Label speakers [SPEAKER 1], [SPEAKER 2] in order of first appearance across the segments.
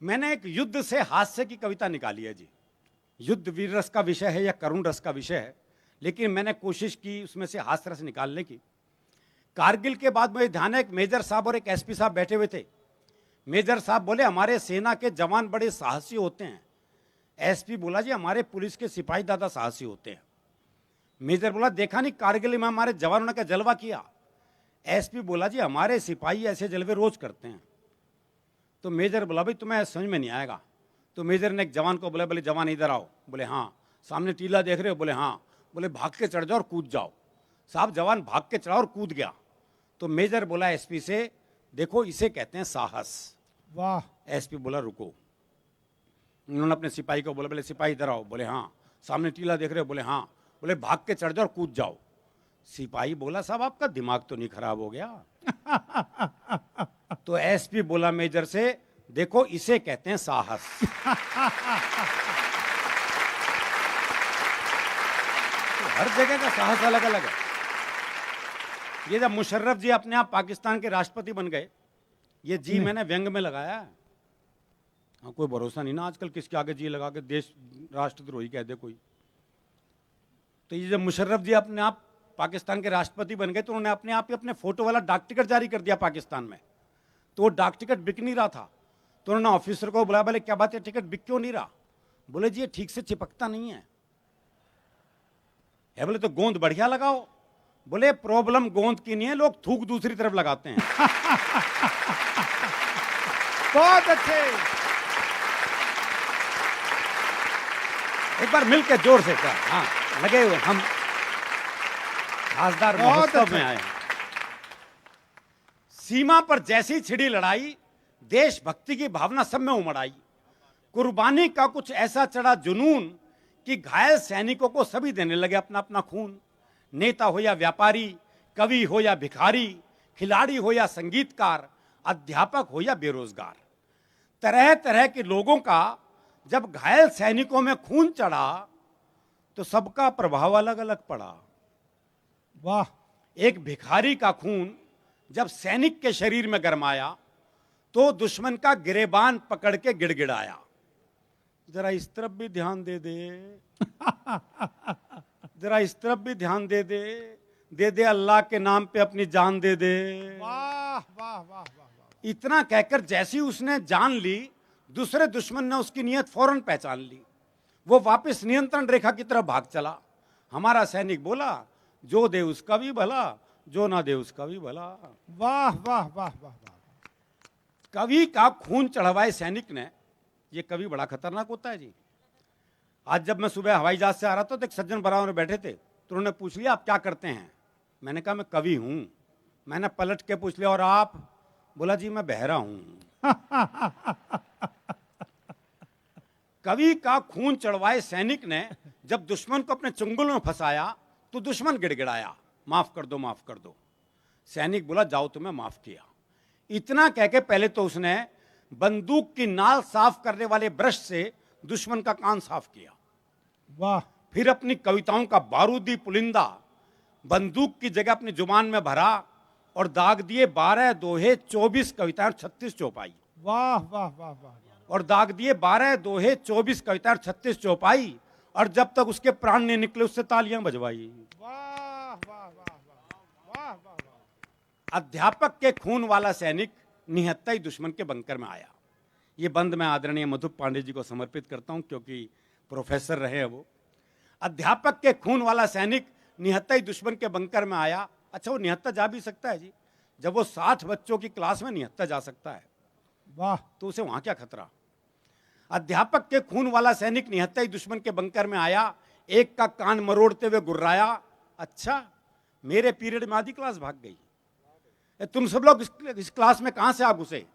[SPEAKER 1] मैंने एक युद्ध से हास्य की कविता निकाली है जी। युद्ध वीर रस का विषय है या करुण रस का विषय है, लेकिन मैंने कोशिश की उसमें से हास्य रस निकालने की। कारगिल के बाद मुझे ध्यान है, एक मेजर साहब और एक एसपी साहब बैठे हुए थे। मेजर साहब बोले हमारे सेना के जवान बड़े साहसी होते हैं। एसपी बोला जी हमारे पुलिस के सिपाही ज़्यादा साहसी होते हैं। मेजर बोला देखा नहीं कारगिल में हमारे जवानों ने क्या जलवा किया। एसपी बोला जी हमारे सिपाही ऐसे जलवे रोज करते हैं। तो मेजर बोला भाई तुम्हें समझ में नहीं आएगा। तो मेजर ने एक जवान को बोला, बोले जवान इधर आओ। बोले हाँ। सामने टीला देख रहे हो? बोले हाँ। बोले भाग के चढ़ जाओ और कूद जाओ। साहब जवान भाग के चढ़ा और कूद गया। तो मेजर बोला एसपी से, देखो इसे कहते हैं साहस।
[SPEAKER 2] वाह।
[SPEAKER 1] एसपी बोला रुको। उन्होंने अपने सिपाही को बोला, बोले सिपाही इधर आओ। बोले हाँ। सामने टीला देख रहे हो? बोले हाँ। बोले भाग के चढ़ जाओ और कूद जाओ। सिपाही बोला साहब आपका दिमाग तो नहीं खराब हो गया? तो एसपी बोला मेजर से, देखो इसे कहते हैं साहस। तो हर जगह का साहस अलग अलग है। ये जब मुशर्रफ जी अपने आप पाकिस्तान के राष्ट्रपति बन गए, ये जी मैंने व्यंग में लगाया है। हाँ, कोई भरोसा नहीं ना आजकल किसके आगे जी लगा के देश राष्ट्रद्रोही कह दे कोई। तो ये जब मुशर्रफ जी अपने आप पाकिस्तान के राष्ट्रपति बन गए, तो उन्होंने अपने आप ही अपने फोटो वाला डाक टिकट जारी कर दिया पाकिस्तान में। तो वो डाक टिकट बिक नहीं रहा था। तो उन्होंने ऑफिसर को बुलाया, बोले क्या बात है टिकट बिक क्यों नहीं रहा? बोले जी ये ठीक से चिपकता नहीं है। बोले तो गोंद बढ़िया लगाओ। बोले प्रॉब्लम गोंद की नहीं है, लोग थूक दूसरी तरफ लगाते हैं।
[SPEAKER 2] बहुत अच्छे।
[SPEAKER 1] एक बार मिलकर जोर से क्या? हाँ लगे हुए हम खासदार महोत्सव में आए हैं। सीमा पर जैसी छिड़ी लड़ाई, देशभक्ति की भावना सब में उमड़ आई। कुर्बानी का कुछ ऐसा चढ़ा जुनून कि घायल सैनिकों को सभी देने लगे अपना अपना खून। नेता हो या व्यापारी, कवि हो या भिखारी, खिलाड़ी हो या संगीतकार, अध्यापक हो या बेरोजगार, तरह तरह के लोगों का जब घायल सैनिकों में खून चढ़ा तो सबका प्रभाव अलग अलग पड़ा।
[SPEAKER 2] वाह।
[SPEAKER 1] एक भिखारी का खून जब सैनिक के शरीर में गरमाया तो दुश्मन का गिरेबान पकड़ के गिड़गिड़ाया, जरा इस तरफ भी ध्यान दे दे, जरा इस तरफ भी ध्यान दे दे अल्लाह के नाम पे अपनी जान दे दे।
[SPEAKER 2] वाह वाह वाह वाह।
[SPEAKER 1] इतना कहकर जैसी उसने जान ली, दूसरे दुश्मन ने उसकी नीयत फौरन पहचान ली। वो वापस नियंत्रण रेखा की तरफ भाग चला। हमारा सैनिक बोला जो दे उसका भी भला, जो ना दे उसका भी भला।
[SPEAKER 2] वाह वाह वाह वाह।
[SPEAKER 1] कवि का खून चढ़वाए सैनिक ने, ये कवि बड़ा खतरनाक होता है जी। आज जब मैं सुबह हवाई जहाज से आ रहा था तो एक सज्जन बराबर में बैठे थे, तो उन्होंने पूछ लिया आप क्या करते हैं? मैंने कहा मैं कवि हूं। मैंने पलट के पूछ लिया और आप? बोला जी मैं बहरा हूं। कवि का खून चढ़वाए सैनिक ने जब दुश्मन को अपने चंगुल में फंसाया तो दुश्मन गिड़गिड़ाया, माफ कर दो माफ कर दो। सैनिक बोला जाओ तुम्हें माफ किया। इतना कह के पहले तो उसने बंदूक की नाल साफ करने वाले ब्रश से दुश्मन का कान साफ किया।
[SPEAKER 2] वाह।
[SPEAKER 1] फिर अपनी कविताओं का बारूदी पुलिंदा बंदूक की जगह अपनी जुबान में भरा और दाग दिए 12 दोहे 24 कविताएं और 36 चौपाई।
[SPEAKER 2] वाह वाह वाह वाह।
[SPEAKER 1] और दाग दिए 12 दोहे 24 कविताएं और 36 चौपाई। और जब तक उसके प्राण नहीं निकले उससे तालियां बजवाई।
[SPEAKER 2] वाह वाह वाह वाह वाह।
[SPEAKER 1] अध्यापक के खून वाला सैनिक निहत्था ही दुश्मन के बंकर में आया। ये बंद मैं आदरणीय मधुप पांडे जी को समर्पित करता हूं क्योंकि प्रोफेसर रहे हैं वो। अध्यापक के खून वाला सैनिक निहत्था ही दुश्मन के बंकर में आया। अच्छा वो निहत्था जा भी सकता है जी, जब वो 60 बच्चों की क्लास में निहत्था जा सकता है
[SPEAKER 2] वाह।
[SPEAKER 1] तो उसे वहां क्या खतरा। अध्यापक के खून वाला सैनिक निहत्था ही दुश्मन के बंकर में आया। एक का कान मरोड़ते हुए गुर्राया, अच्छा मेरे पीरियड में आधी क्लास भाग गई। तुम सब लोग इस क्लास में कहां से आ घुसे?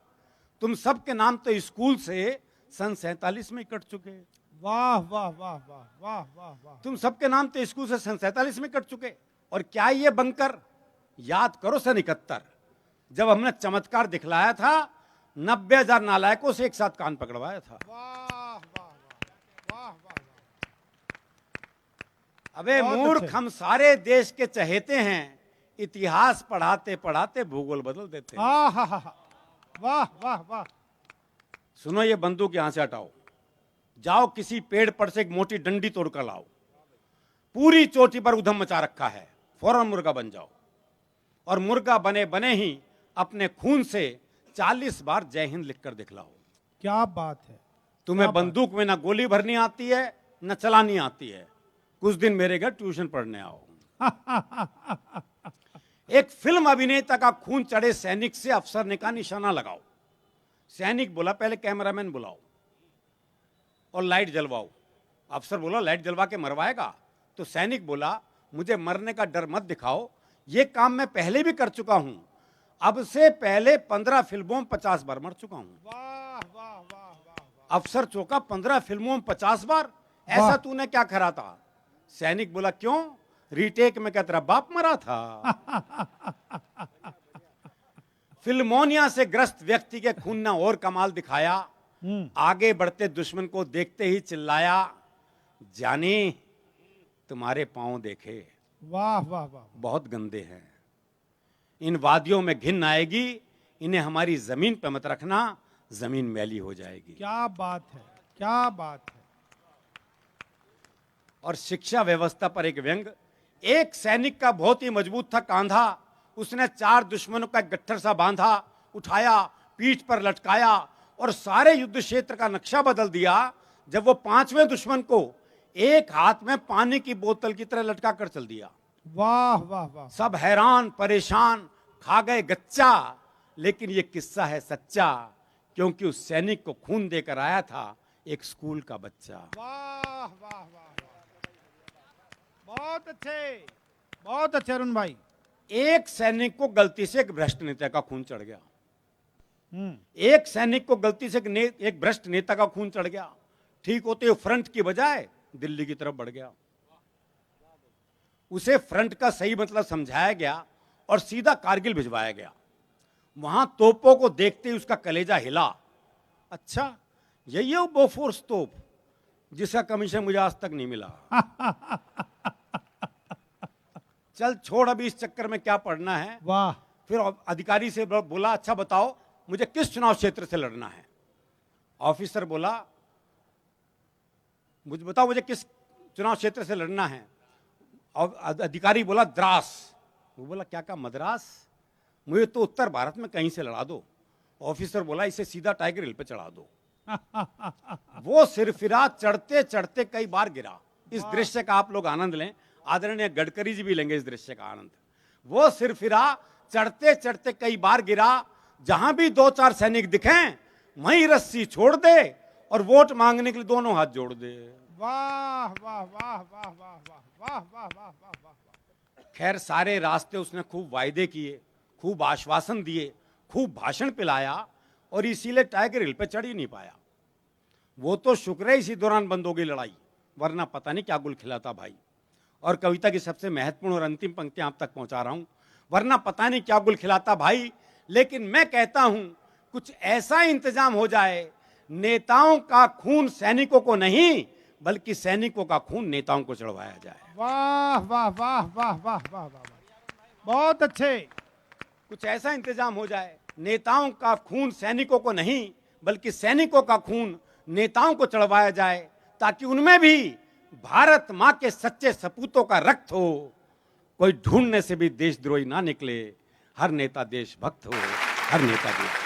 [SPEAKER 1] तुम सब के नाम तो स्कूल से सन 47 में कट चुके।
[SPEAKER 2] वाह वाह वाह वाह वाह वाह वाह।
[SPEAKER 1] तुम सबके नाम तो स्कूल से सन 47 में कट चुके। और क्या ये बंकर? याद करो सन 71 जब हमने चमत्कार दिखलाया था, 90,000 नालायकों से एक साथ कान पकड़वाया था।
[SPEAKER 2] वाह वाह वाह वाह।
[SPEAKER 1] अबे मूर्ख, हम सारे देश के चहेते हैं, इतिहास पढ़ाते पढ़ाते भूगोल बदल देते हैं।
[SPEAKER 2] वाह वाह वाह।
[SPEAKER 1] सुनो, ये बंदूक यहां से हटाओ, जाओ किसी पेड़ पर से एक मोटी डंडी तोड़कर लाओ, पूरी चोटी पर उधम मचा रखा है, फौरन मुर्गा बन जाओ, और मुर्गा बने बने ही अपने खून से 40 बार जय हिंद लिखकर दिखलाओ।
[SPEAKER 2] क्या बात है।
[SPEAKER 1] तुम्हें बंदूक में ना गोली भरनी आती है, न चलानी आती है, कुछ दिन मेरे घर ट्यूशन पढ़ने आओ। एक फिल्म अभिनेता का खून चढ़े सैनिक से अफसर ने कहा निशाना लगाओ। सैनिक बोला पहले कैमरामैन बुलाओ और लाइट जलवाओ। अफसर बोला लाइट जलवा के मरवाएगा? तो सैनिक बोला मुझे मरने का डर मत दिखाओ, ये काम मैं पहले भी कर चुका हूं, अब से पहले 15 फिल्मों में 50 बार मर चुका हूं।
[SPEAKER 2] वाह वाह वाह वाह।
[SPEAKER 1] अफसर चौंका, 15 फिल्मों में 50 बार? ऐसा तूने क्या करा था? सैनिक बोला क्यों, रीटेक में क्या तेरा बाप मरा था? फिल्मोनिया से ग्रस्त व्यक्ति के खून ने और कमाल दिखाया। आगे बढ़ते दुश्मन को देखते ही चिल्लाया, जानी तुम्हारे पांव देखे,
[SPEAKER 2] वाह वाह वाह।
[SPEAKER 1] बहुत गंदे हैं, इन वादियों में घिन आएगी, इन्हें हमारी जमीन पे मत रखना, जमीन मैली हो जाएगी।
[SPEAKER 2] क्या बात है, क्या बात है।
[SPEAKER 1] और शिक्षा व्यवस्था पर एक व्यंग। एक सैनिक का बहुत ही मजबूत था कांधा, उसने 4 दुश्मनों का गट्ठर सा बांधा, उठाया, पीठ पर लटकाया और सारे युद्ध क्षेत्र का नक्शा बदल दिया। जब वो 5वें दुश्मन को एक हाथ में पानी की बोतल की तरह लटका कर चल दिया।
[SPEAKER 2] वाह वाह वाह।
[SPEAKER 1] सब हैरान परेशान, खा गए गच्चा। लेकिन ये किस्सा है सच्चा, क्योंकि उस सैनिक को खून देकर आया था एक स्कूल का बच्चा।
[SPEAKER 2] वाह वाह वाह। बहुत अच्छे, बहुत अच्छे अरुण भाई।
[SPEAKER 1] एक सैनिक को गलती से एक भ्रष्ट नेता का खून चढ़ गया। एक सैनिक को गलती से एक भ्रष्ट नेता का खून चढ़ गया, ठीक होते हुए फ्रंट की बजाय दिल्ली की तरफ बढ़ गया। उसे फ्रंट का सही मतलब समझाया गया और सीधा कारगिल भिजवाया गया। वहां तोपों को देखते ही उसका कलेजा हिला। अच्छा, यही है वो बोफोर्स तोप जिसका कमीशन मुझे आज तक नहीं मिला। चल छोड़, अभी इस चक्कर में क्या पढ़ना है।
[SPEAKER 2] वाह।
[SPEAKER 1] फिर अधिकारी से बोला अच्छा बताओ मुझे किस चुनाव क्षेत्र से लड़ना है। ऑफिसर बोला मुझे बताओ मुझे किस चुनाव क्षेत्र से लड़ना है। और अधिकारी बोला द्रास। वो बोला क्या का मद्रास, मुझे तो उत्तर भारत में कहीं से लड़ा दो। ऑफिसर बोला इसे सीधा टाइगर हिल पे चढ़ा दो। वो सिरफिरा चढ़ते चढ़ते कई बार गिरा। इस दृश्य का आप लोग आनंद लें, आदरणीय गडकरी जी भी लेंगे इस दृश्य का आनंद। वो सिरफिरा चढ़ते चढ़ते कई बार गिरा, जहां भी 2-4 सैनिक दिखें वहीं रस्सी छोड़ दे और वोट मांगने के लिए दोनों हाथ जोड़ दे।
[SPEAKER 2] वाह वाह वाह वाह वाह वाह वाह वाह वाह वाह वाह।
[SPEAKER 1] खैर सारे रास्ते उसने खूब वायदे किए, खूब आश्वासन दिए, खूब भाषण पिलाया और इसीलिए टाइगर हिल पे चढ़ ही नहीं पाया। वो तो शुक्र है इसी दौरान बंद हो गई लड़ाई, वरना पता नहीं क्या गुल खिलाता भाई। और कविता की सबसे महत्वपूर्ण और अंतिम पंक्तियां आप तक पहुंचा रहा हूं, वरना पता नहीं क्या गुल खिलाता भाई। लेकिन मैं कहता हूं कुछ ऐसा इंतजाम हो जाए, नेताओं का खून सैनिकों को नहीं बल्कि सैनिकों का खून नेताओं को चढ़वाया जाए।
[SPEAKER 2] वाह वाह वाह वाह वाह वाह वाह। बहुत अच्छे।
[SPEAKER 1] कुछ ऐसा इंतजाम हो जाए, नेताओं का खून सैनिकों को नहीं बल्कि सैनिकों का खून नेताओं को चढ़वाया जाए, ताकि उनमें भी भारत मां के सच्चे सपूतों का रक्त हो। कोई ढूंढने से भी देशद्रोही ना निकले, हर नेता देशभक्त हो, हर नेता देश